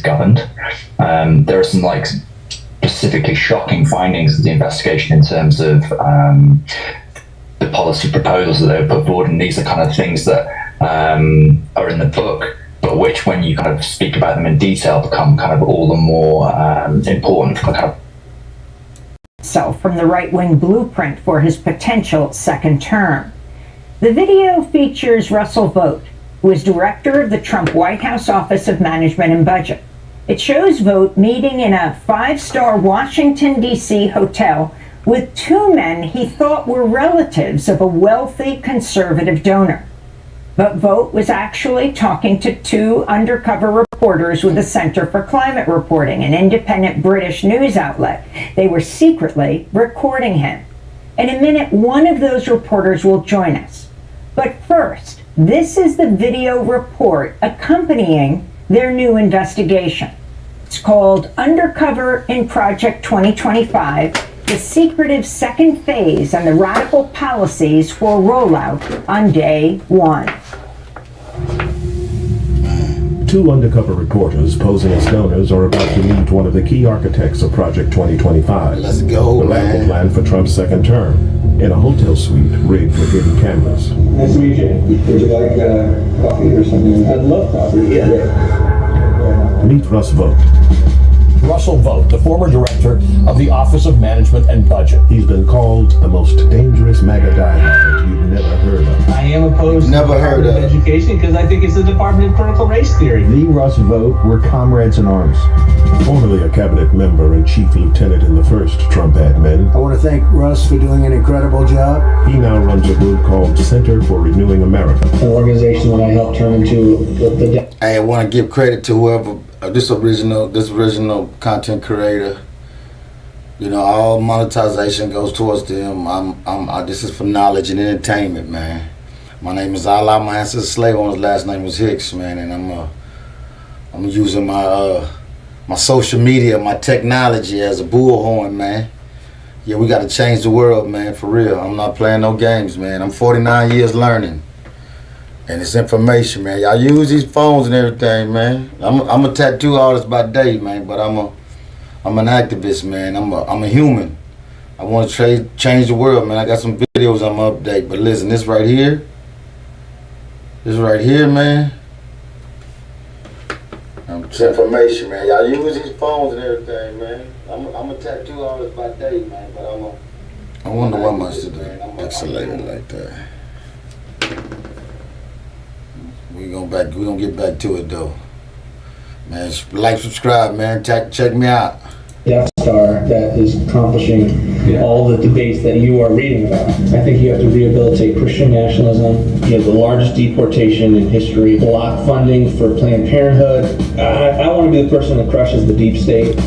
governed. There are some like specifically shocking findings of the investigation in terms of the policy proposals that they were put forward, and these are kind of things that are in the book, but which, when you kind of speak about them in detail, become kind of all the more important for kind of from the right-wing blueprint for his potential second term. The video features Russell Vought, who is director of the Trump White House Office of Management and Budget. It shows Vought meeting in a five-star Washington, D.C. hotel with two men he thought were relatives of a wealthy conservative donor. But Vought was actually talking to two undercover reporters with the Center for Climate Reporting, an independent British news outlet. They were secretly recording him. In a minute, one of those reporters will join us. But first, this is the video report accompanying their new investigation. It's called Undercover in Project 2025, the secretive second phase and the radical policies for rollout on day one. Two undercover reporters posing as donors are about to meet one of the key architects of Project 2025. Let's go, the radical plan for Trump's second term, in a hotel suite rigged with hidden cameras. Nice to meet you. Would you like coffee or something? I'd love coffee, yeah. Meet Russ Vought. Russell Vought, the former director of the Office of Management and Budget. He's been called the most dangerous MAGA diehard you've never heard of. I am opposed to the Department of Education because I think it's the Department of Critical Race Theory. The Russ Vought were comrades in arms. Formerly a cabinet member and chief lieutenant in the first Trump admin, I want to thank Russ for doing an incredible job. he now runs a group called Center for Renewing America. An organization that I helped turn into the I want to give credit to whoever this original content creator. You know, all monetization goes towards them. This is for knowledge and entertainment, man. My name is Allah. My ancestor's slave owner's last name was Hicks, man, and I'm using my my social media, my technology as a bullhorn, man. Yeah, we got to change the world, man, for real. I'm not playing no games, man. I'm 49 years learning. And it's information, man. Y'all use these phones and everything, man. I'm a tattoo artist by day, man, but I'm an activist, man. I'm a human. I want to change the world, man. I got some videos I'm gonna update, but listen, this right here, man. It's information, man. Y'all use these phones and everything, man. I'm a tattoo artist by day, man, but I wonder why my shit pixelated like that. We gonna get back to it though, man. Like, subscribe, man. Check me out. Death Star that is accomplishing all the debates that you are reading about. I think you have to rehabilitate Christian nationalism. You have the largest deportation in history. Block funding for Planned Parenthood. I want to be the person that crushes the deep state.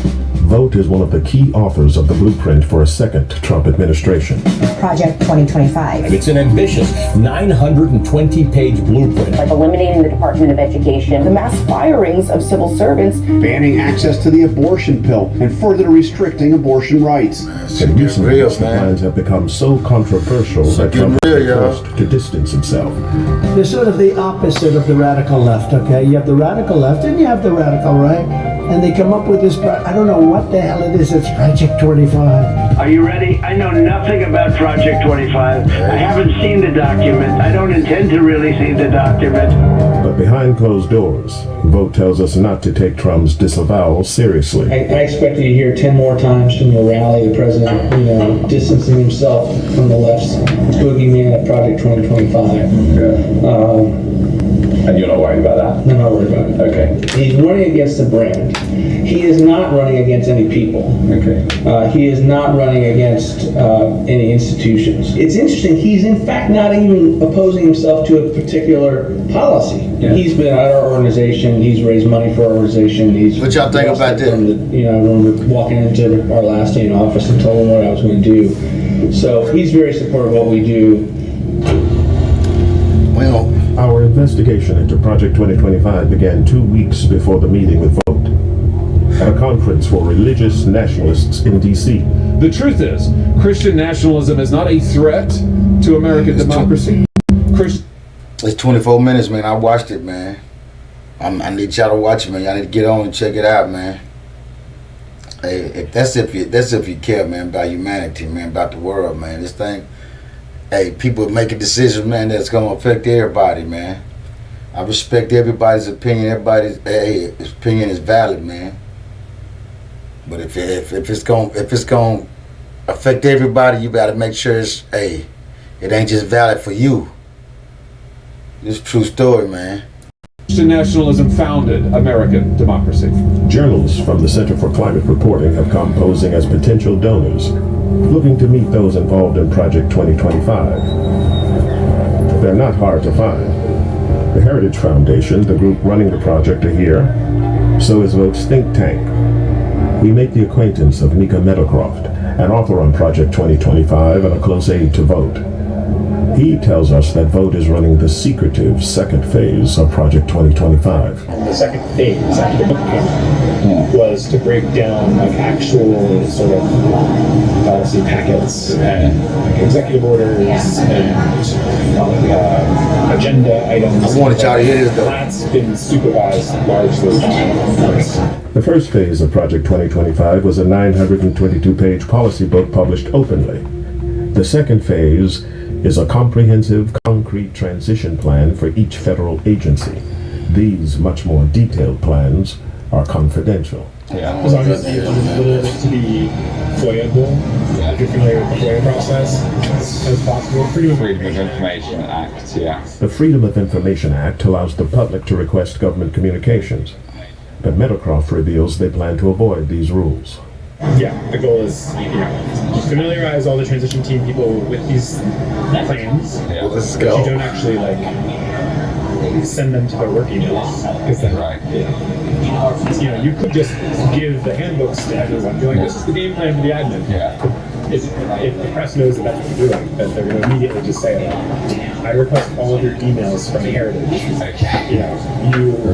Vought is one of the key authors of the blueprint for a second Trump administration. Project 2025. It's an ambitious 920-page blueprint. Like eliminating the Department of Education, the mass firings of civil servants, banning access to the abortion pill, and further restricting abortion rights. And recently, the plans have become so controversial that Trump was forced to distance himself. They're sort of the opposite of the radical left, okay? You have the radical left and you have the radical right. And they come up with this, I don't know what the hell it is, it's Project 25. Are you ready? I know nothing about Project 25. I haven't seen the document. I don't intend to really see the document. But behind closed doors, Vought tells us not to take Trump's disavowal seriously. I expect you to hear 10 more times from the rally, the president, distancing himself from the left's boogeyman at Project 2025. And you're not worried about that? I'm not worried about it. Okay. He's running against a brand. He is not running against any people. Okay. He is not running against any institutions. It's interesting, he's in fact not even opposing himself to a particular policy. Yeah. He's been at our organization, he's raised money for our organization. What y'all think about that? I remember walking into our last day in office and told him what I was going to do. So he's very supportive of what we do. Well, our investigation into Project 2025 began 2 weeks before the meeting with Vought at a conference for religious nationalists in D.C. The truth is, Christian nationalism is not a threat to American democracy. It's 24 minutes, man. I watched it, man. I need y'all to watch it, man. Y'all need to get on and check it out, man. Hey, that's if you care, man, about humanity, man, about the world, man. This thing, hey, people making decisions, man, that's gonna affect everybody, man. I respect everybody's opinion. Everybody's opinion is valid, man. But if it's gonna affect everybody, you gotta make sure it ain't just valid for you. It's a true story, man. Christian nationalism founded American democracy. Journalists from the Center for Climate Reporting have come posing as potential donors, looking to meet those involved in Project 2025. They're not hard to find. The Heritage Foundation, the group running the project, are here. So is Vote's think tank. We make the acquaintance of Nika Meadowcroft, an author on Project 2025 and a close aide to Vote. He tells us that Vote is running the secretive second phase of Project 2025. The second phase after the book came out was to break down like actual sort of policy packets and like executive orders and agenda items. I wanted y'all to hear this though. That's been supervised largely by us. The first phase of Project 2025 was a 922-page policy book published openly. The second phase is a comprehensive, concrete transition plan for each federal agency. These much more detailed plans are confidential. As long as you consider it to be FOIA-able, if you're familiar with the FOIA process, as possible. Freedom of Information Act, yeah. The Freedom of Information Act allows the public to request government communications, but Meadowcroft reveals they plan to avoid these rules. Yeah, the goal is, familiarize all the transition team people with these plans, Well, let's but go. you don't actually send them to their work emails. Because then, you could just give the handbooks to everyone. Be like, this is the game plan for the admin. Yeah. If the press knows that that's what you're doing, then they're going to immediately just say, I request all of your emails from Heritage. Okay.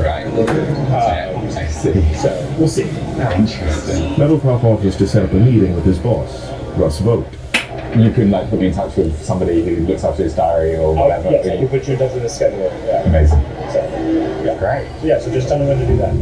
Right. I see. So we'll see. Interesting. Meadowcroft offers to set up a meeting with his boss, Russ Vogt. You can put me in touch with somebody who looks after his diary or whatever. Yes, I can put you in touch with his schedule. Yeah. Amazing. So, yeah. Great. Yeah, so just tell me when to do that.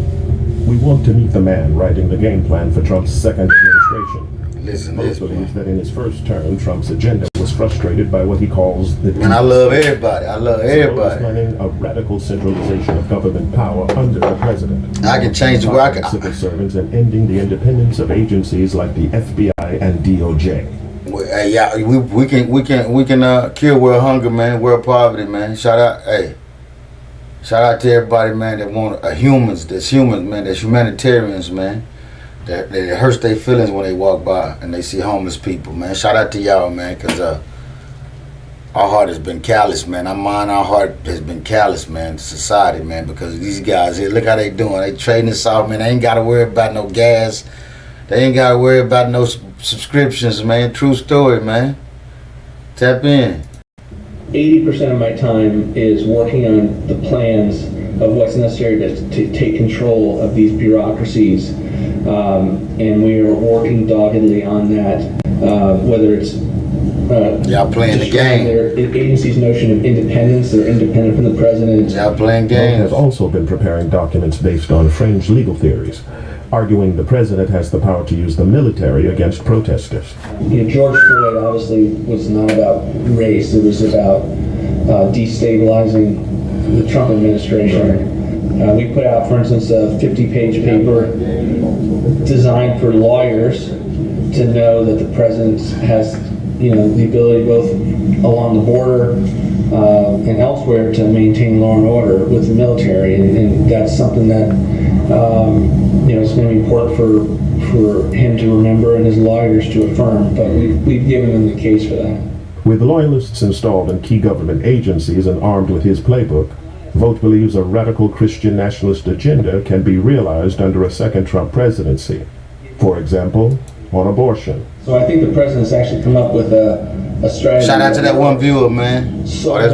We want to meet the man writing the game plan for Trump's second administration. Listen, Vogt believes that in his first term, Trump's agenda was frustrated by what he calls the... Man, I love everybody. I love everybody. ...planning a radical centralization of government power under the president. I can change the way I can. Civil servants and ending the independence of agencies like the FBI and DOJ. Hey, yeah, we can cure world hunger, man, world poverty, man. Shout out to everybody, man, that want humans, man, that's humanitarians, man. That hurts their feelings when they walk by and they see homeless people, man. Shout out to y'all, man, because our heart has been callous, man. Our heart has been callous, man, to society, man, because these guys here, look how they doing. They trading this off, man. They ain't got to worry about no gas. They ain't got to worry about no subscriptions, man. True story, man. Tap in. 80% of my time is working on the plans of what's necessary to take control of these bureaucracies. And we are working doggedly on that, whether it's y'all playing the game. Their agency's notion of independence, they're independent from the president. Y'all playing Vogt games. has also been preparing documents based on fringe legal theories, arguing the president has the power to use the military against protesters. George Floyd obviously was not about race, it was about destabilizing the Trump administration. We put out, for instance, a 50-page paper designed for lawyers to know that the president has, the ability both along the border and elsewhere to maintain law and order with the military, and that's something that it's going to be important for him to remember and his lawyers to affirm. But we've given him the case for that. With loyalists installed in key government agencies and armed with his playbook, Vogt believes a radical Christian nationalist agenda can be realized under a second Trump presidency. For example, on abortion. So I think the president's actually come up with a strategy. Shout out to that one viewer, man. So that's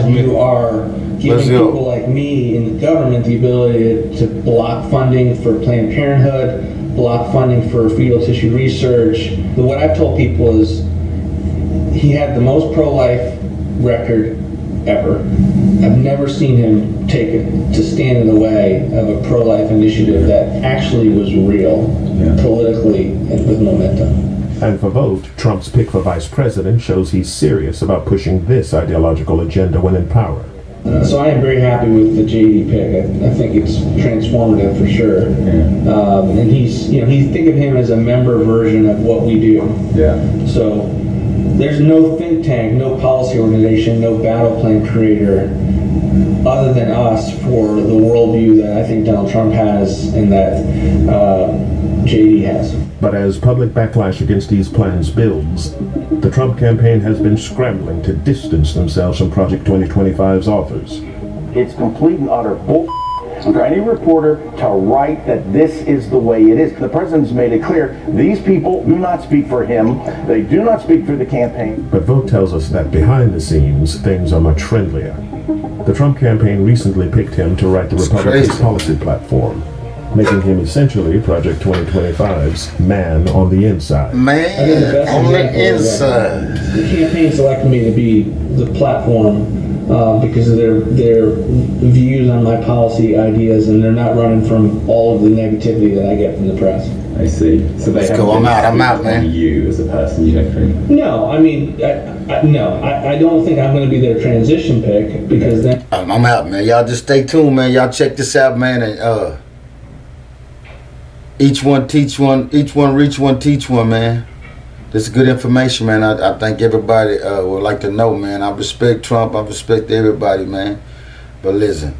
you are giving people like me in the government the ability to block funding for Planned Parenthood, block funding for fetal tissue research. What I've told people is he had the most pro-life record ever. I've never seen him take it to stand in the way of a pro-life initiative that actually was real, politically, and with momentum. And for Vogt, Trump's pick for vice president shows he's serious about pushing this ideological agenda when in power. So I am very happy with the JD pick. I think it's transformative for sure. And he's, think of him as a member version of what we do. So there's no think tank, no policy organization, no battle plan creator other than us for the worldview that I think Donald Trump has and that JD has. But as public backlash against these plans builds, the Trump campaign has been scrambling to distance themselves from Project 2025's authors. It's complete and utter bull for any reporter to write that this is the way it is. The president's made it clear these people do not speak for him. They do not speak for the campaign. But Vogt tells us that behind the scenes, things are much friendlier. The Trump campaign recently picked him to write the Republicans' policy platform, making him essentially Project 2025's man on the inside. Man on the inside. The campaign selected me to be the platform because of their views on my policy ideas, and they're not running from all of the negativity that I get from the press. I see. So they Let's go. I'm out, man. You as a person, you don't think? No, I mean, I don't think I'm going to be their transition pick because then. I'm out, man. Y'all just stay tuned, man. Y'all check this out, man, and each one teach one, each one reach one, teach one, man. This is good information, man. I think everybody would like to know, man. I respect Trump. I respect everybody, man. But listen,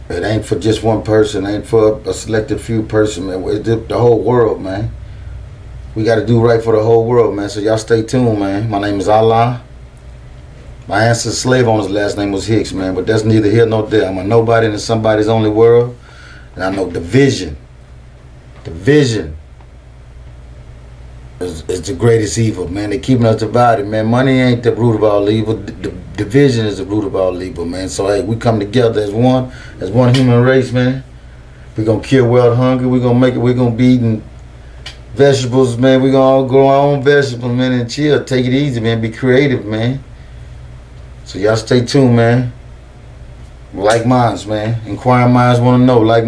it ain't for just one person. It ain't for a selected few person, man. It's the whole world, man. We got to do right for the whole world, man. So y'all stay tuned, man. My name is Allah. My ancestor's slave owner's last name was Hicks, man, but that's neither here nor there. I'm a nobody in somebody's only world, and I know division is the greatest evil, man. They're keeping us divided, man. Money ain't the root of all evil. Division is the root of all evil, man. So, hey, we come together as one human race, man. We're going to kill world hunger. We're going to make it. We're going to be eating vegetables, man. We're going to all grow our own vegetables, man, and chill. Take it easy, man. Be creative, man. So y'all stay tuned, man. Like minds, man. Inquiring minds want to know. Like